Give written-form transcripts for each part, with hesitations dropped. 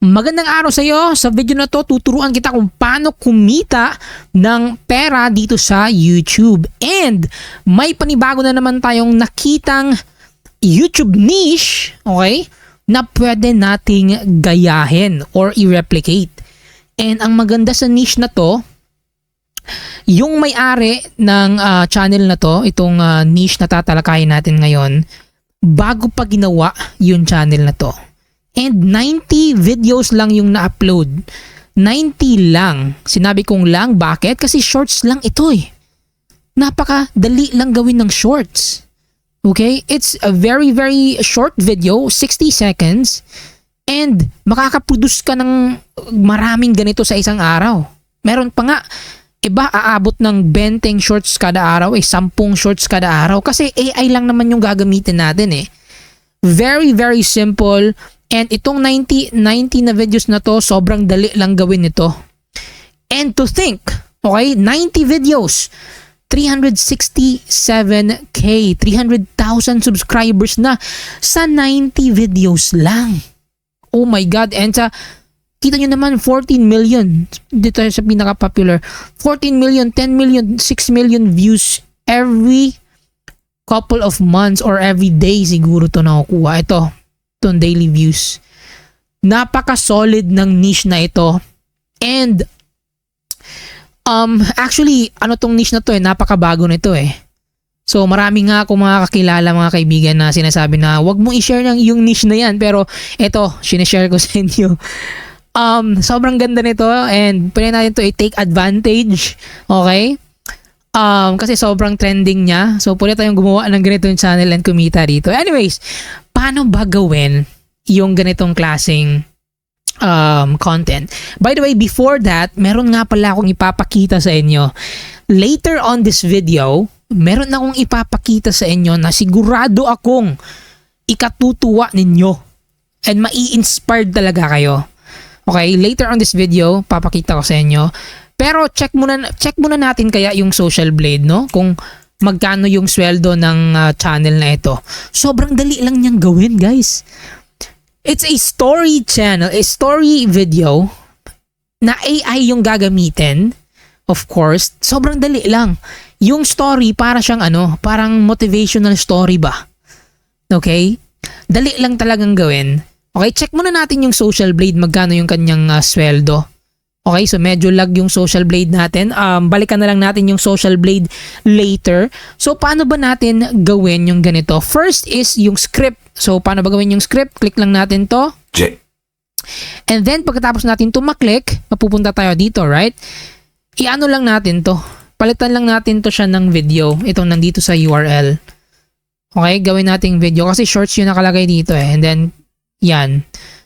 Magandang araw sa iyo. Sa video na to, tuturuan kita kung paano kumita ng pera dito sa YouTube. And may panibago na naman tayong nakitang YouTube niche, okay, na pwede nating gayahin or i-replicate. And ang maganda sa niche na to, yung may-ari ng channel na to, itong niche na tatalakayin natin ngayon, bago pa ginawa yung channel na to. And 90 videos lang yung na-upload. 90 lang. Sinabi kong lang, bakit? Kasi shorts lang ito eh. Napakadali lang gawin ng shorts. Okay? It's a very short video, 60 seconds. And makakaproduce ka ng maraming ganito sa isang araw. Meron pa nga, iba aabot ng 20 shorts kada araw, 10 shorts kada araw. Kasi AI lang naman yung gagamitin natin eh. Very simple. And itong 90 na videos na to, sobrang dali lang gawin ito. And to think, okay, 90 videos, 367k, 300,000 subscribers na sa 90 videos lang. Oh my God. And kita nyo naman, 14 million. Dito sa pinaka-popular. 14 million, 10 million, 6 million views every couple of months or every day siguro to nakukuha. Ito, itong daily views. Napaka-solid ng niche na ito. And actually, ano tong niche na to eh, napakabago nito eh. So marami nga akong mga kakilala, mga kaibigan na sinasabi na wag mo i-share yung niche na yan, pero ito, sinishare ko sa inyo. Sobrang ganda nito and pwede natin to i-take advantage. Okay? Kasi sobrang trending niya. So pwede tayong gumawa ng ganitong channel and kumita dito. Anyways, paano ba gawin yung ganitong klaseng content? By the way, before that, meron nga pala akong ipapakita sa inyo. Later on this video, meron akong ipapakita sa inyo na sigurado akong ikatutuwa ninyo and mai-inspired talaga kayo. Okay, later on this video, papakita ko sa inyo. Pero check muna natin kaya yung Social Blade, no? Kung magkano yung sweldo ng channel na ito. Sobrang dali lang niyang gawin, guys. It's a story channel, a story video na AI yung gagamitin. Of course, sobrang dali lang. Yung story para siyang parang motivational story ba? Okay? Dali lang talagang gawin. Okay, check muna natin yung Social Blade, magkano yung kanyang sweldo. Okay, so medyo lag yung Social Blade natin. Balikan na lang natin yung Social Blade later. So, paano ba natin gawin yung ganito? First is yung script. So, paano ba gawin yung script? Click lang natin to. And then, pagkatapos natin to maklik, mapupunta tayo dito, right? I-ano lang natin to. Palitan lang natin to siya ng video. Itong nandito sa URL. Okay, gawin nating video. Kasi shorts yung nakalagay dito eh. And then, yan.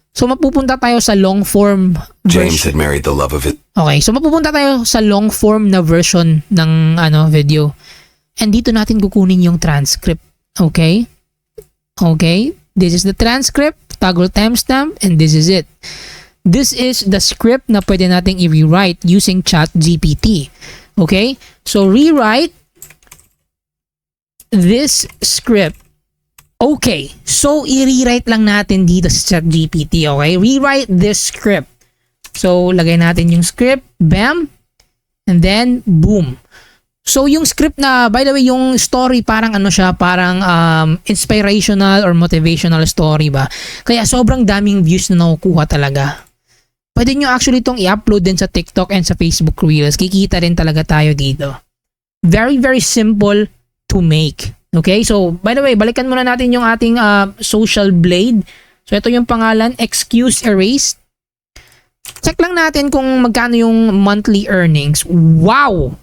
So, mapupunta tayo sa long form version. James had married the love of it. Okay, so mapupunta tayo sa long form na version ng video. And dito natin kukunin yung transcript. Okay? Okay, this is the transcript, toggle timestamp, and this is it. This is the script na pwede nating i-rewrite using ChatGPT. Okay? So, rewrite this script. Okay, so i-rewrite lang natin dito sa ChatGPT, okay? Rewrite this script. So, lagay natin yung script, bam, and then, boom. So, yung script na, by the way, yung story parang siya, parang inspirational or motivational story ba? Kaya sobrang daming views na nakukuha talaga. Pwede nyo actually itong i-upload din sa TikTok and sa Facebook Reels. Kikita rin talaga tayo dito. Very simple to make. Okay, so by the way, balikan muna natin yung ating Social Blade. So ito yung pangalan, Excuse Erased. Check lang natin kung magkano yung monthly earnings. Wow!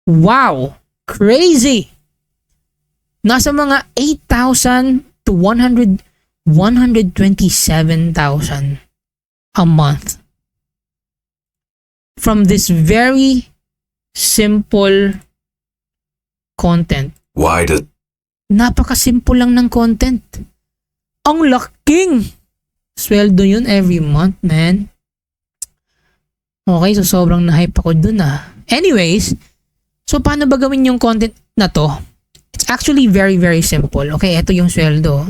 Wow! Crazy! Nasa mga 8,000 to 127,000 a month. From this very simple content. Why did... Napakasimple lang ng content. Ang laking sweldo yun every month, man. Okay, so sobrang na-hype ako dun Anyways, so paano ba gawin yung content na to? It's actually very simple. Okay, ito yung sweldo.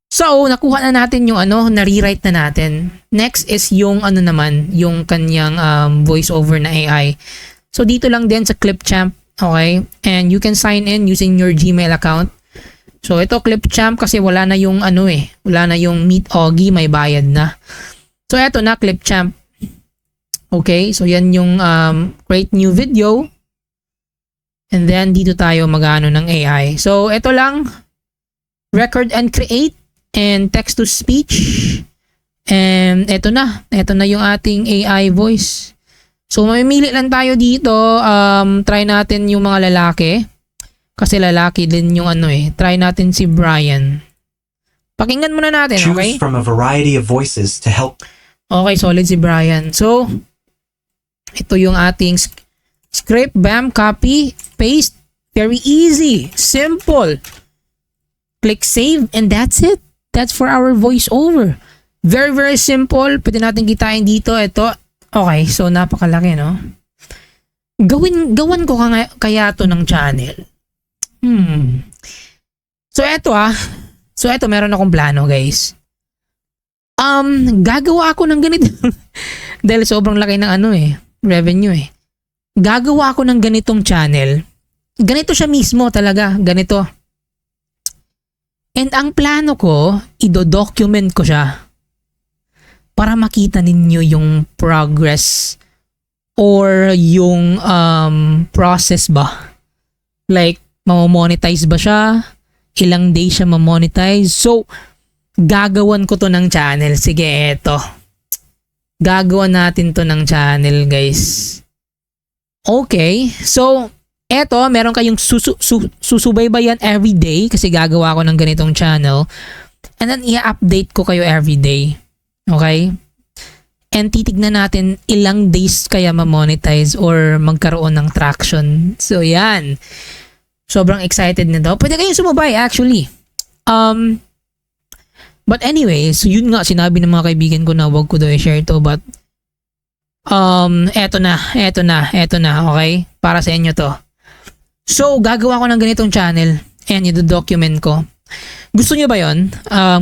So, nakuha na natin yung na-rewrite na natin. Next is yung naman, yung kanyang voice over na AI. So, dito lang din sa Clipchamp, okay? And you can sign in using your Gmail account. So, ito Clipchamp kasi wala na yung wala na yung Meet Augie, may bayad na. So, eto na Clipchamp. Okay, so yan yung create new video. And then, dito tayo mag-ano ng AI. So, ito lang, record and create, and text to speech. And ito na yung ating AI voice. So, mamimili lang tayo dito. Try natin yung mga lalaki. Kasi lalaki din yung Try natin si Brian. Pakinggan muna natin, okay? Choose from a variety of voices to help. Okay, solid si Brian. So, ito yung ating script. Bam, copy, paste. Very easy. Simple. Click save and that's it. That's for our voiceover. Very, very simple. Pwede natin kitain dito. Ito. Okay, so napakalaki, no? Gawan ko kaya to ng channel. So, eto, meron akong plano, guys. Gagawa ako ng ganito. Dahil sobrang laki ng revenue Gagawa ako ng ganitong channel. Ganito siya mismo talaga, ganito. And ang plano ko, ido-document ko siya para makita ninyo yung progress or yung process ba. Like, mamonetize ba siya? Ilang days siya mamonetize? So, gagawan ko to ng channel. Sige, eto. Gagawa natin to ng channel, guys. Okay. So, eto, meron kayong susubaybayan everyday kasi gagawa ko ng ganitong channel. And then, i-update ko kayo everyday. Okay? And titignan natin ilang days kaya ma-monetize or magkaroon ng traction. So, yan. Sobrang excited nito. Pwede kayong sumubay, actually. But anyway, so yun nga, sinabi ng mga kaibigan ko na wag ko daw i-share to, but eto na, okay? Para sa inyo to. So, gagawa ko ng ganitong channel and i-document ko. Gusto nyo ba yun?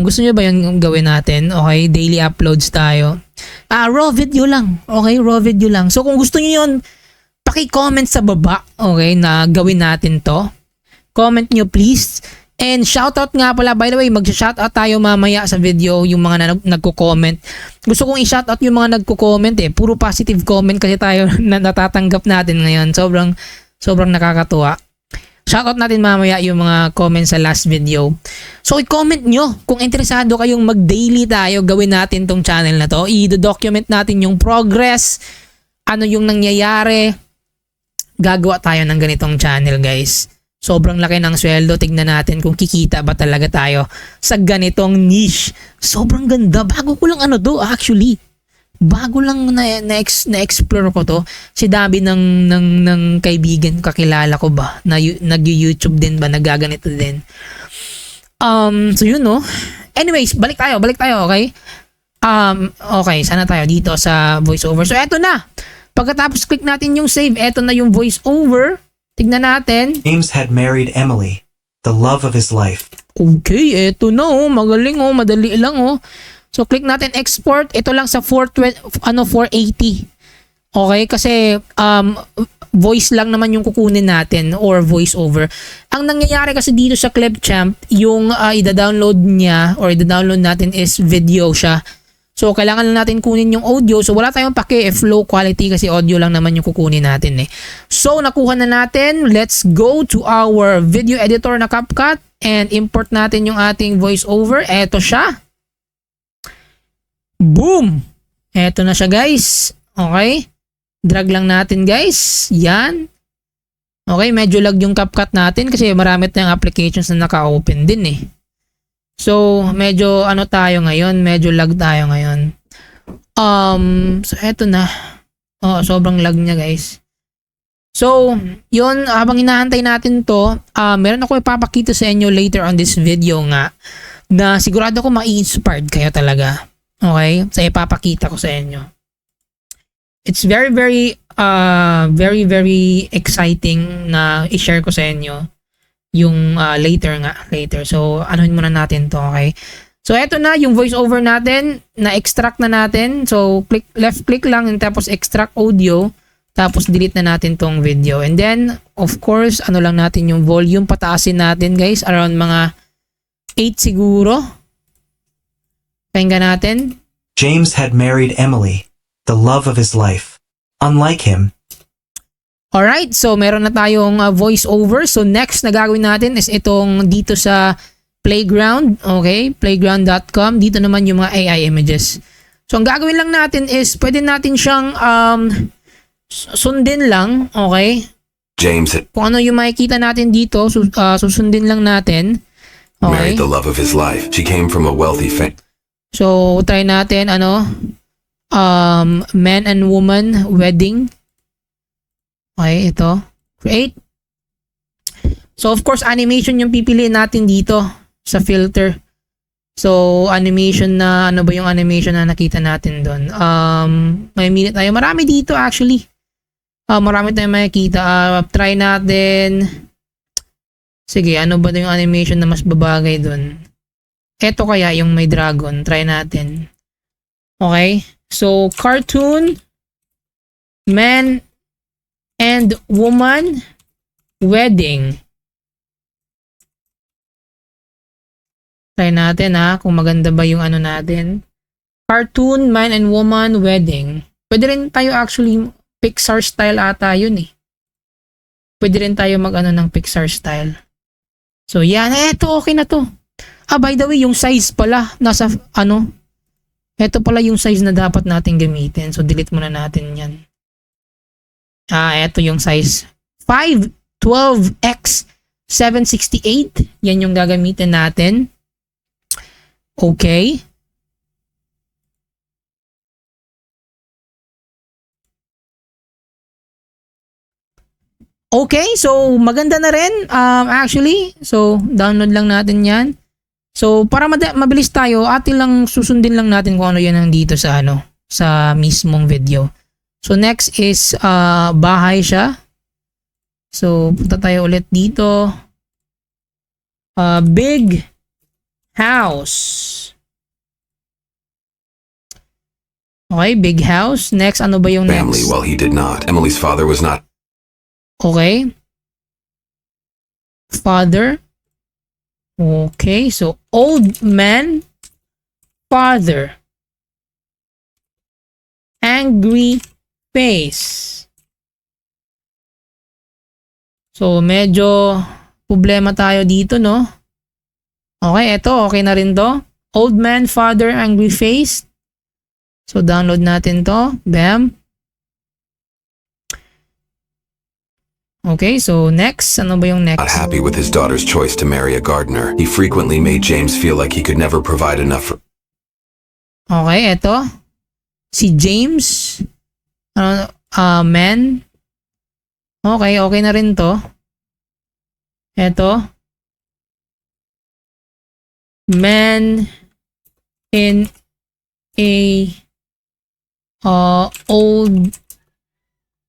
Gusto nyo ba yun gawin natin? Okay, daily uploads tayo. Raw video lang. Okay, raw video lang. So, kung gusto nyo yun, paki-comment sa baba, okay, na gawin natin to. Comment nyo please. And shoutout nga pala, by the way, mag-shoutout tayo mamaya sa video yung mga nagko-comment. Gusto kong i-shoutout yung mga nagko-comment Puro positive comment kasi tayo na natatanggap natin ngayon. Sobrang nakakatuwa. Shoutout natin mamaya yung mga comments sa last video. So, i-comment nyo kung interesado kayong mag-daily tayo, gawin natin tong channel na to. I-document natin yung progress, ano yung nangyayari. Gagawa tayo ng ganitong channel, guys. Sobrang laki ng sweldo. Tignan natin kung kikita ba talaga tayo sa ganitong niche. Sobrang ganda. Bago ko lang actually. Bago lang na-explore ko to. Si dami ng kaibigan kakilala ko ba na nag-YouTube din ba, nagaganito din. So yun no. Anyways, balik tayo, okay? Okay, sana tayo dito sa voiceover. So eto na. Pagkatapos click natin yung save, eto na yung voiceover. Tignan natin. James had married Emily, the love of his life. Okay, eto na magaling madali lang So click natin export. Ito lang sa 480. Okay, kasi voice lang naman yung kukunin natin or voice over. Ang nangyayari kasi dito sa Clipchamp, yung ida-download niya or ida-download natin is video siya. So, kailangan lang natin kunin yung audio. So, wala tayong pake if low quality kasi audio lang naman yung kukunin natin So, nakuha na natin. Let's go to our video editor na CapCut and import natin yung ating voiceover. Eto siya. Boom! Eto na siya, guys. Okay? Drag lang natin, guys. Yan. Okay, medyo lag yung CapCut natin kasi marami tayong applications na naka-open din So, medyo tayo ngayon, medyo lag tayo ngayon. So eto na. Sobrang lag niya, guys. So, yun, habang inaantay natin to, meron ako ipapakita sa inyo later on this video nga na sigurado ko ma-inspired kayo talaga. Okay? So, ipapakita ko sa inyo. It's very, very, very exciting na i-share ko sa inyo yung later. So, anuhin muna natin to, okay? So, eto na yung voiceover natin. Na-extract na natin. So, left click lang and tapos extract audio. Tapos, delete na natin tong video. And then, of course, ano lang natin yung volume. Pataasin natin, guys. Around mga 8 siguro. Pakinggan natin. James had married Emily, the love of his life. Unlike him, Alright, so meron na tayong voiceover. So next na gagawin natin is itong dito sa Playground. Okay, playground.com. Dito naman yung mga AI images. So ang gagawin lang natin is pwede natin siyang sundin lang. Okay, James had kung ano yung makikita natin dito, susundin lang natin. Okay, married the love of his life. She came from a wealthy family. so try natin man and woman wedding. Okay, ito. Create. So, of course, animation yung pipiliin natin dito sa filter. So, animation na, ano ba yung animation na nakita natin doon? May minute tayo. Marami dito actually. Marami tayong makikita. Try natin. Sige, ano ba yung animation na mas babagay doon? Ito kaya yung may dragon. Try natin. Okay. So, cartoon. Man and woman wedding. Try natin kung maganda ba yung ano natin. Cartoon, man and woman wedding. Pwede rin tayo actually Pixar style ata yun eh. Pwede rin tayo mag-ano ng Pixar style. So yan, eto okay na to. By the way, yung size pala nasa eto pala yung size na dapat natin gamitin. So delete muna natin yan. Eto yung size 512x 768. Yan yung gagamitin natin. Okay. Okay, so maganda na rin actually. So download lang natin yan. So para mabilis tayo, atin lang susundin lang natin kung ano yan nandito sa sa mismong video. So next is bahay siya. So punta tayo ulit dito. Big house. Okay, big house. Next, ano ba yung Family, next? while he did not. Emily's father was not. Okay. Father. Okay, so old man, father. Angry face. So, medyo problema tayo dito, no? Okay, eto. Okay na rin to. Old man, father, angry face. So, download natin to. Bam. Okay, so next. Ano ba yung Not next? happy with his daughter's choice to marry a gardener. He frequently made James feel like he could never provide enough for. Okay, eto. Si James. Man. Okay, okay na rin to. Eto. Man in a old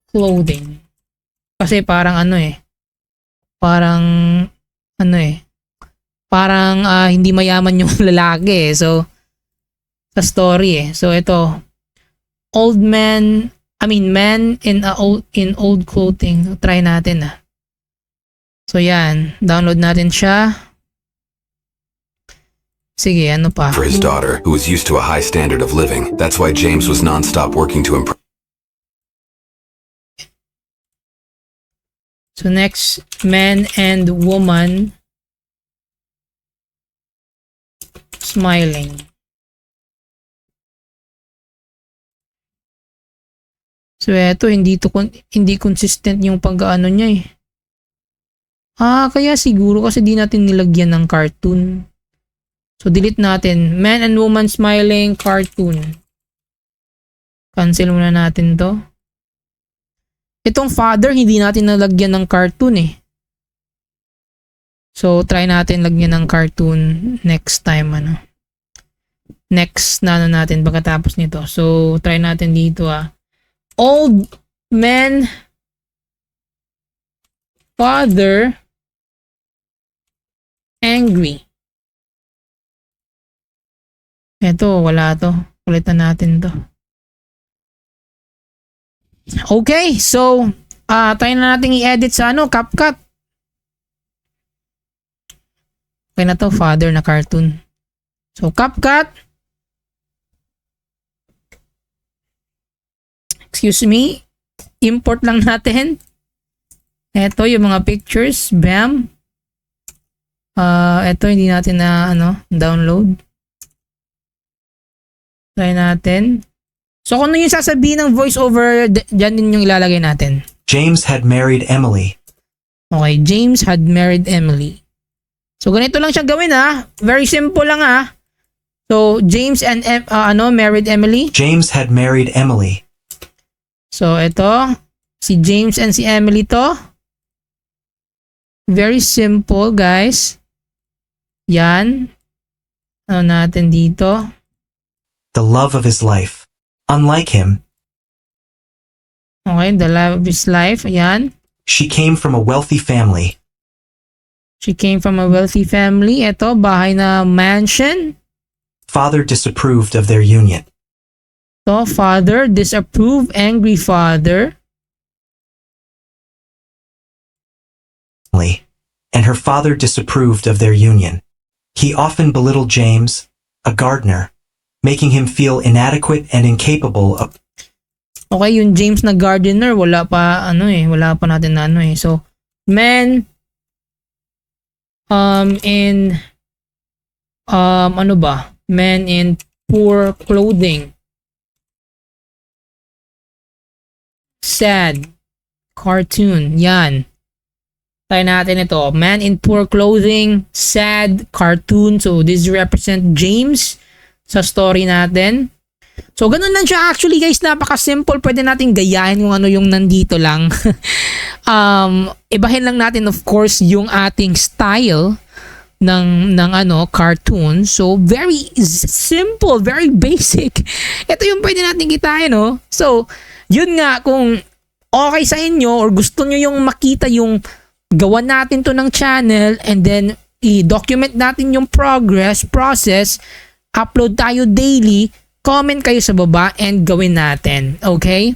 clothing. Kasi parang parang hindi mayaman yung lalaki So sa story So ito man in old clothing. Try natin So yan, download natin siya. Sige, ano pa? For his daughter, who was used to a high standard of living. That's why James was non-stop working to impress. So next, man and woman smiling. So eto, hindi consistent yung pag-ano niya kaya siguro kasi di natin nilagyan ng cartoon. So delete natin. Man and woman smiling cartoon. Cancel muna natin to. Itong father, hindi natin nalagyan ng cartoon So try natin lagyan ng cartoon next time Next na natin pagkatapos nito. So try natin dito Old man, father, angry. Eto, wala to. Kulitan natin to. Okay, so, tayo na natin i-edit sa CapCut. Okay na to, father na cartoon. So, CapCut. Excuse me. Import lang natin. Eto, yung mga pictures. Bam. Eto, hindi natin na, download. Try natin. So, kung ano yung sasabihin ng voiceover, dyan din yung ilalagay natin. James had married Emily. Okay, James had married Emily. So, ganito lang siya gawin Very simple lang So, James and married Emily. James had married Emily. So, ito. Si James and si Emily to. Very simple, guys. Yan. Ano natin dito? The love of his life. Unlike him, Okay, the love of his life. Yan. she came from a wealthy family. She came from a wealthy family. Ito, bahay na mansion. Father disapproved of their union. So, father, disapprove, angry father. And her father disapproved of their union. He often belittled James, a gardener, making him feel inadequate and incapable of Okay, yung James na gardener, wala pa natin na So, men men in poor clothing. Sad cartoon. Yan. Tayo natin ito. Man in poor clothing, sad cartoon. So, this represent James sa story natin. So, ganun lang siya actually guys. Napaka-simple. Pwede natin gayahin kung ano yung nandito lang. Ibahin lang natin of course yung ating style ng cartoon. So, very simple, very basic. Ito yung pwede natin kitain, So, yun nga, kung okay sa inyo or gusto nyo yung makita yung gawa natin to ng channel and then i-document natin yung process, upload tayo daily, comment kayo sa baba and gawin natin. Okay?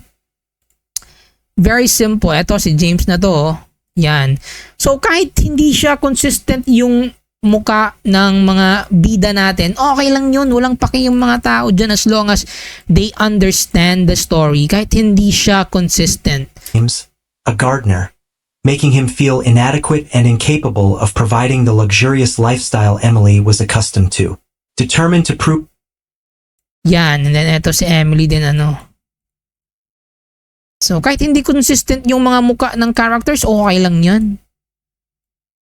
Very simple. Ito si James na to. Yan. So kahit hindi siya consistent yung muka ng mga bida natin, okay lang yun. Walang paki yung mga tao dyan as long as they understand the story. Kahit hindi siya consistent. James, a gardener, making him feel inadequate and incapable of providing the luxurious lifestyle Emily was accustomed to. Determined to prove Yan. And then ito si Emily din So kahit hindi consistent yung mga muka ng characters, okay lang yan.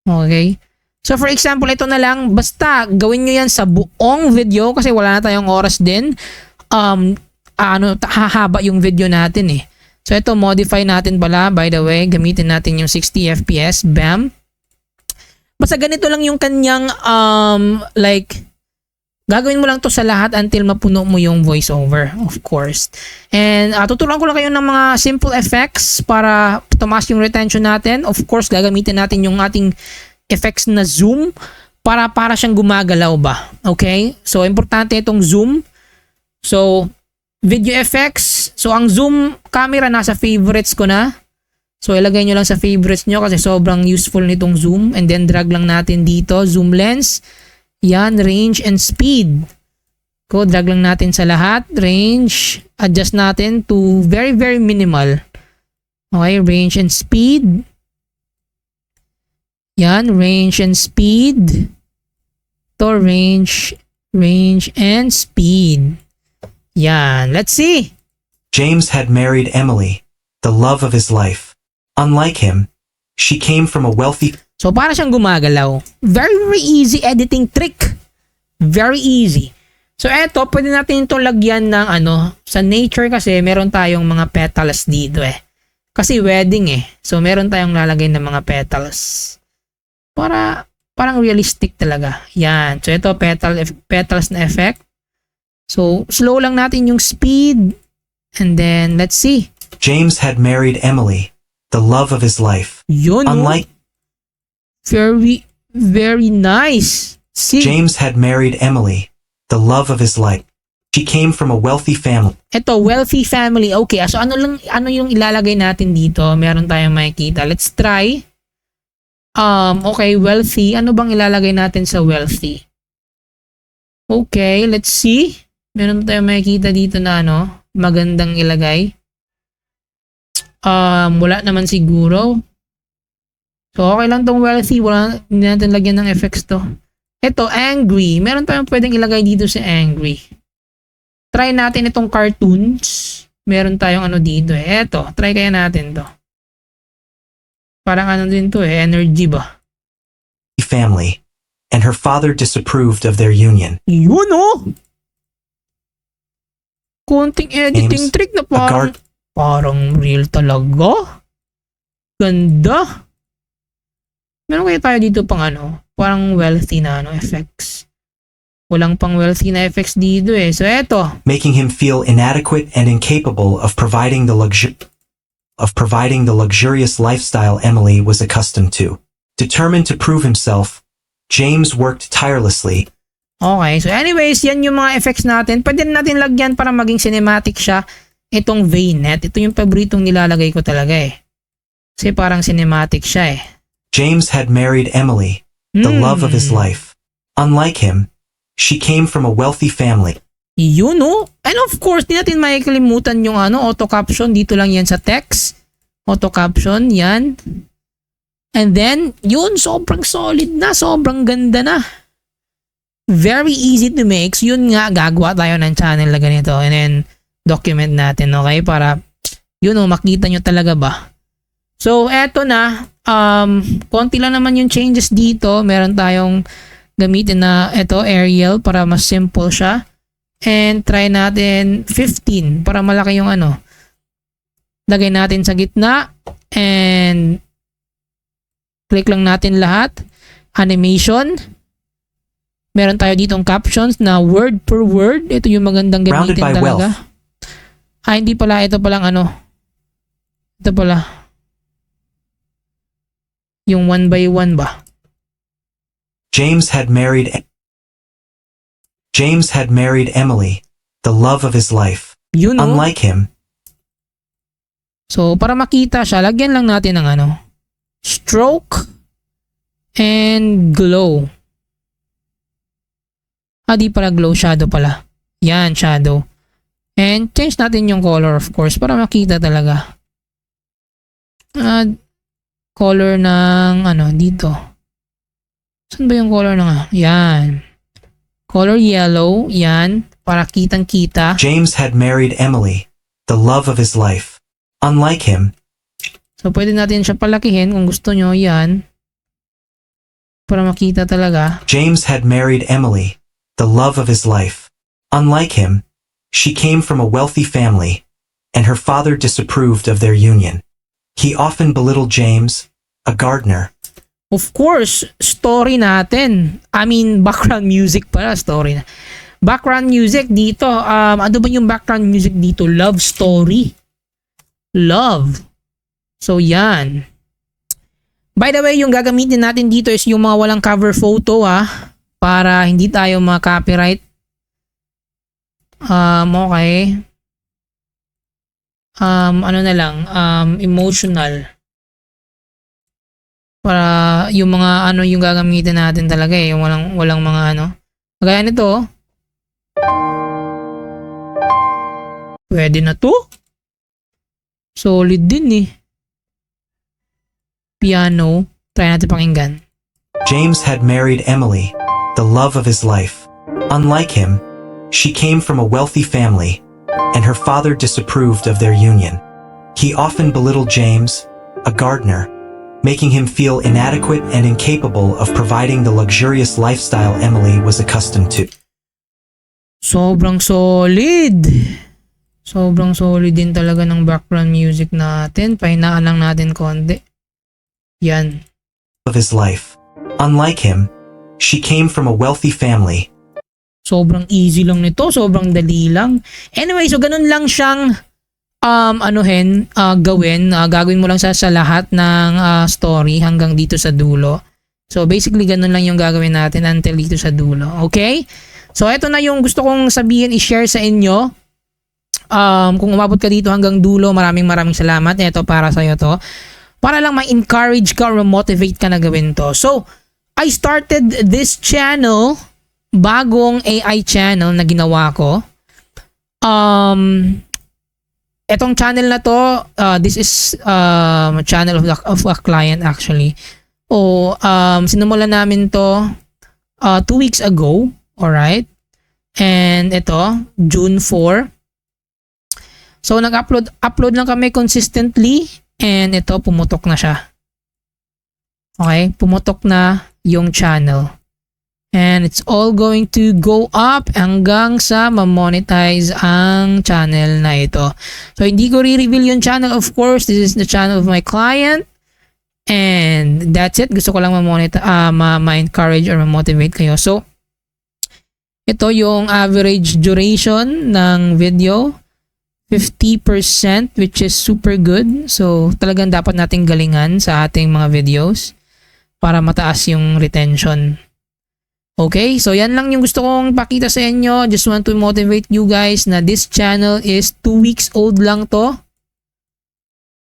Okay? So for example, ito na lang, basta gawin nyo yan sa buong video kasi wala na tayong oras din. Hahaba yung video natin So ito, modify natin pala, by the way, gamitin natin yung 60 FPS, bam. Basta ganito lang yung kanyang, gagawin mo lang to sa lahat until mapuno mo yung voiceover, of course. And tuturuan ko lang kayo ng mga simple effects para tumaas yung retention natin. Of course, gagamitin natin yung ating effects na zoom para siyang gumagalaw ba. Okay? So, importante itong zoom. So, video effects. So, ang zoom camera nasa favorites ko na. So, ilagay nyo lang sa favorites nyo kasi sobrang useful nitong zoom. And then, drag lang natin dito. Zoom lens. Yan, range and speed. Drag lang natin sa lahat. Range. Adjust natin to very, very minimal. Okay, range and speed. Yan, range and speed. To range and speed. Yan, let's see. James had married Emily, the love of his life. Unlike him, she came from a wealthy So, para siyang gumagalaw. Very, very easy editing trick. Very easy. So, eto, pwede natin itong lagyan ng sa nature kasi meron tayong mga petals dito Kasi wedding So, meron tayong lalagay ng mga petals. Parang realistic talaga. Yan. So, ito, petals na effect. So, slow lang natin yung speed. And then, let's see. James had married Emily, the love of his life. Yun. Unlike Very, very nice. See? James had married Emily, the love of his life. She came from a wealthy family. Ito, wealthy family. Okay, so ano yung ilalagay natin dito? Meron tayong makikita. Let's try. Okay, wealthy. Ano bang ilalagay natin sa wealthy? Okay, let's see. Meron tayong makikita dito na magandang ilagay. Wala naman siguro. So, okay lang tong wealthy. Hindi natin lagyan ng effects to. Ito, angry. Meron tayong pwedeng ilagay dito sa angry. Try natin itong cartoons. Meron tayong dito eh. Eto, try kaya natin to. Parang din to eh. Energy ba? Family, and her father disapproved of their union. Yun konting editing James, trick na a guard. parang real talaga. Ganda. Meron kaya tayo dito pang parang wealthy na effects. Walang pang wealthy na effects dito eh. So eto. Making him feel inadequate and incapable of providing the luxurious lifestyle Emily was accustomed to. Determined to prove himself, James worked tirelessly. Okay, so anyways, yan yung mga effects natin. Pwede natin lagyan para maging cinematic siya. Itong Vaynet, ito yung paboritong nilalagay ko talaga eh. Kasi parang cinematic siya eh. James had married Emily, the love of his life. Unlike him, she came from a wealthy family. Yun And of course, di natin makikalimutan yung auto caption. Dito lang yan sa text. Auto caption, yan. And then, yun, sobrang solid na. Sobrang ganda na. Very easy to make. So, yun nga, gagawa tayo ng channel na ganito. And then, document natin, okay? Para, makita nyo talaga ba? So, eto na. Konti lang naman yung changes dito. Meron tayong gamitin na Arial para mas simple siya. And try natin 15 para malaki yung lagay natin sa gitna. And click lang natin lahat. Animation. Meron tayo ditong captions na word per word. Ito yung magandang gamitin talaga. Wealth. Hindi pala. Ito palang Ito pala. Yung 1 by 1 ba? James had married Emily, the love of his life. Unlike him. So, para makita siya, lagyan lang natin ng stroke and glow. Di pala glow, shadow pala. Yan, shadow. And change natin yung color, of course, para makita talaga. Color ng dito. Saan ba yung color ng yan. Color yellow, yan, para kitang-kita. James had married Emily, the love of his life. Unlike him. So, pwede natin siya palakihin kung gusto nyo, yan. Para makita talaga. James had married Emily, the love of his life. Unlike him, she came from a wealthy family, and her father disapproved of their union. He often belittled James, a gardener. Of course, story natin. Background music pala, story na. Background music dito, ano ba yung background music dito? Love story. Love. So, yan. By the way, yung gagamitin natin dito is yung mga walang cover photo, para hindi tayo ma-copyright. Okay. Ano na lang, emotional. Para yung mga yung gagamitin natin talaga eh, yung walang mga Kagaya nito. Pwede na to. Solid din eh. Piano. Try natin pakinggan. James had married Emily, the love of his life. Unlike him, she came from a wealthy family, and her father disapproved of their union. He often belittled James, a gardener, making him feel inadequate and incapable of providing the luxurious lifestyle Emily was accustomed to. Sobrang solid. Sobrang solid din talaga ng background music natin. Pahinaan lang natin konti. Yan. Of his life. Unlike him, she came from a wealthy family. Sobrang easy lang nito. Sobrang dali lang. Anyway, so ganun lang siyang gawin. Gagawin mo lang sa lahat ng story hanggang dito sa dulo. So basically ganun lang yung gagawin natin until dito sa dulo. Okay? So, ito na yung gusto kong sabihin, i-share sa inyo. Kung umabot ka dito hanggang dulo, maraming salamat. Ito para sa'yo to. Para lang ma-encourage ka or ma-motivate ka na gawin to. So, I started this channel, bagong AI channel na ginawa ko. Etong channel na to, this is a channel of a client actually. Sinimulan namin to 2 weeks ago. Alright? And ito, June 4. So, upload lang kami consistently and ito, pumutok na siya. Okay? Pumutok na yung channel. And it's all going to go up hanggang sa ma-monetize ang channel na ito. So, hindi ko re-reveal yung channel. Of course, this is the channel of my client. And that's it. Gusto ko lang ma-encourage or ma-motivate kayo. So, ito yung average duration ng video. 50%, which is super good. So, talagang dapat nating galingan sa ating mga videos para mataas yung retention. Okay, so yan lang yung gusto kong pakita sa inyo. Just want to motivate you guys na this channel is 2 weeks old lang to.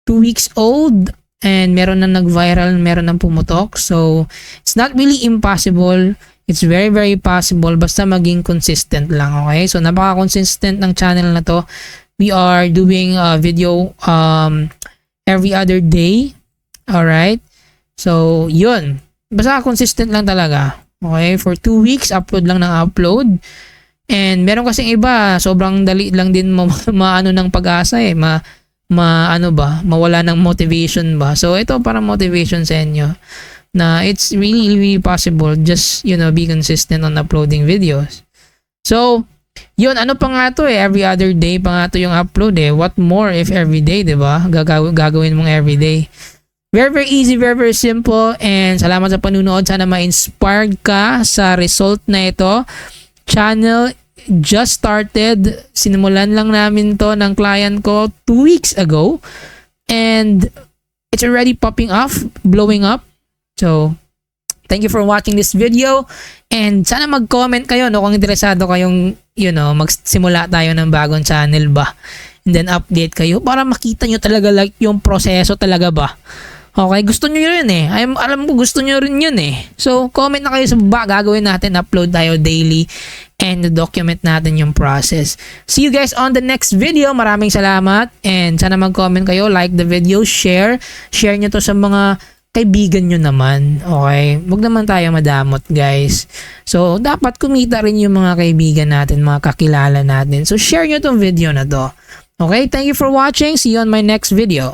2 weeks old and meron na nag-viral, meron na pumutok. So, it's not really impossible. It's very possible basta maging consistent lang, okay? So, napaka-consistent ng channel na to. We are doing a video every other day. Alright? So, yun. Basta consistent lang talaga. Okay? For 2 weeks, upload lang ng upload. And meron kasing iba, sobrang dali lang din maano ng pag-asa eh. Mawala ng motivation ba. So, ito para motivation sa inyo. Na it's really possible. Just, be consistent on uploading videos. So, yun, ano pa nga to eh, every other day pa nga to yung upload eh. What more if every day, diba? Gagawin mong every day. Very easy, very simple. And salamat sa panunood. Sana ma-inspired ka sa result na ito. Channel just started. Sinimulan lang namin to ng client ko 2 weeks ago. And it's already popping off, blowing up. So, thank you for watching this video. And sana mag-comment kayo kung interesado kayong, magsimula tayo ng bagong channel ba. And then update kayo para makita nyo talaga yung proseso talaga ba. Okay, gusto nyo yun eh. Alam ko gusto nyo rin yun eh. So, comment na kayo sa baba. Gagawin natin, upload tayo daily and document natin yung process. See you guys on the next video. Maraming salamat and sana mag-comment kayo, like the video, share nyo to sa mga kaibigan nyo naman, okay? Huwag naman tayo madamot, guys. So, dapat kumita rin yung mga kaibigan natin, mga kakilala natin. So, share nyo tong video na to. Okay? Thank you for watching. See you on my next video.